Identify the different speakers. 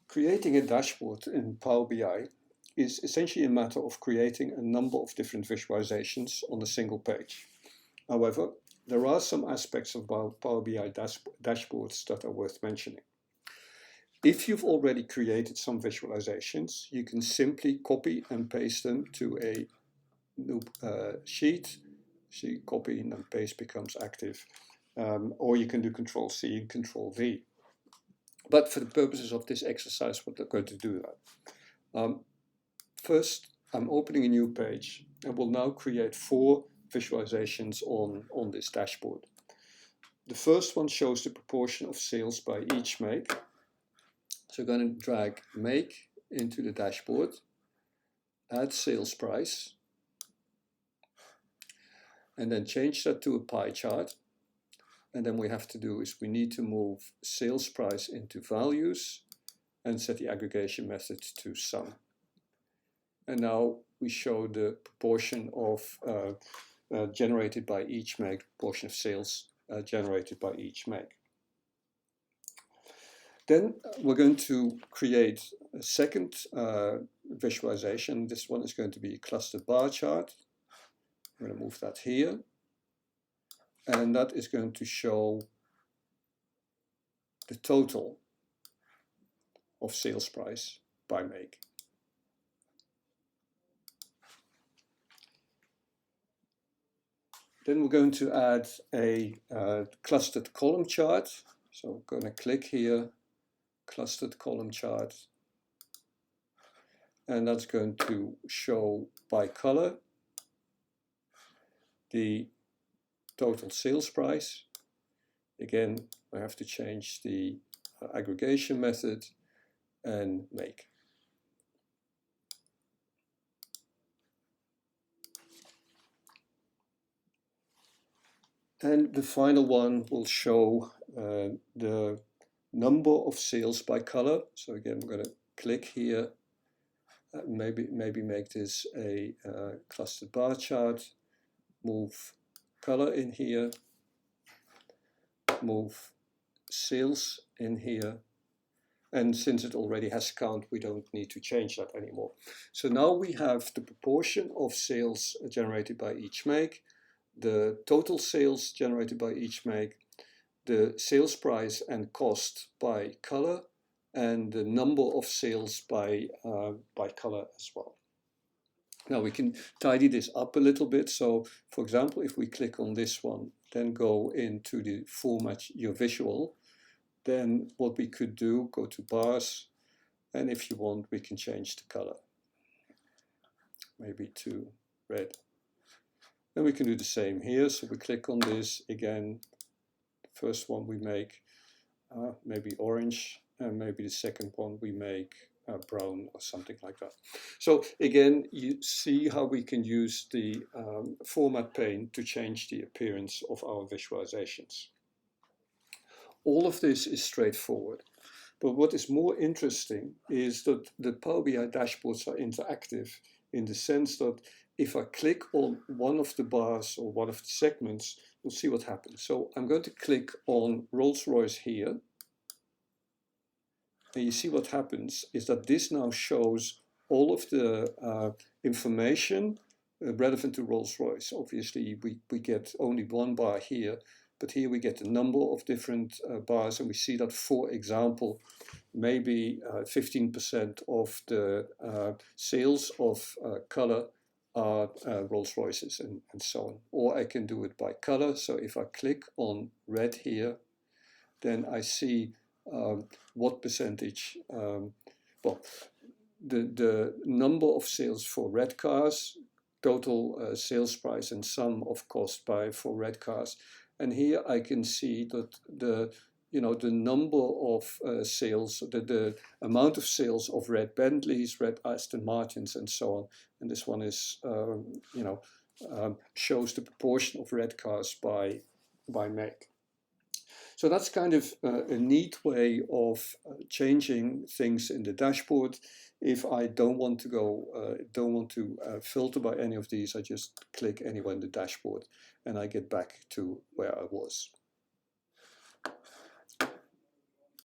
Speaker 1: Creating a dashboard in Power BI is essentially a matter of creating a number of different visualizations on a single page. However, there are some aspects of Power BI dashboards that are worth mentioning. If you've already created some visualizations, you can simply copy and paste them to a new sheet. See, copy and then paste becomes active. Or you can do Control-C and Control-V. But for the purposes of this exercise, we're not going to do that. First, I'm opening a new page and will now create 4 visualizations on this dashboard. The first one shows the proportion of sales by each make. So I'm going to drag make into the dashboard, add sales price, and then change that to a pie chart. And then we have to do is we need to move sales price into values and set the aggregation method to sum. And now we show the proportion of generated by each make, proportion of sales generated by each make. Then we're going to create a second visualization. This one is going to be a cluster bar chart. I'm going to move that here. And that is going to show the total of sales price by make. Then we're going to add a clustered column chart. So I'm going to click here, clustered column chart. And that's going to show by color the total sales price. Again, I have to change the aggregation method and make. And the final one will show the number of sales by color. So again, I'm going to click here, maybe make this a clustered bar chart, move color in here, move sales in here, and since it already has count, we don't need to change that anymore. So now we have the proportion of sales generated by each make, the total sales generated by each make, the sales price and cost by color, and the number of sales by color as well. Now we can tidy this up a little bit. So for example, if we click on this one, then go into the format your visual, then what we could do, go to bars, and if you want, we can change the color, maybe to red. Then we can do the same here. So we click on this again. The first one we make maybe orange, and maybe the second one we make brown or something like that. So again, you see how we can use the format pane to change the appearance of our visualizations. All of this is straightforward. But what is more interesting is that the Power BI dashboards are interactive in the sense that if I click on one of the bars or one of the segments, we'll see what happens. So I'm going to click on Rolls-Royce here. And you see what happens is that this now shows all of the information relevant to Rolls-Royce. Obviously, we get only one bar here, but here we get a number of different bars, and we see that, for example, maybe 15% of the sales of color are Rolls-Royces and so on. Or I can do it by color. So if I click on red here, then I see what percentage, well, the number of sales for red cars, total sales price and sum of cost for red cars. And here I can see that the number of sales, the amount of sales of red Bentleys, red Aston Martins, and so on. And this one is, shows the proportion of red cars by make. So that's kind of a neat way of changing things in the dashboard. If I don't want to filter by any of these, I just click anywhere in the dashboard and I get back to where I was.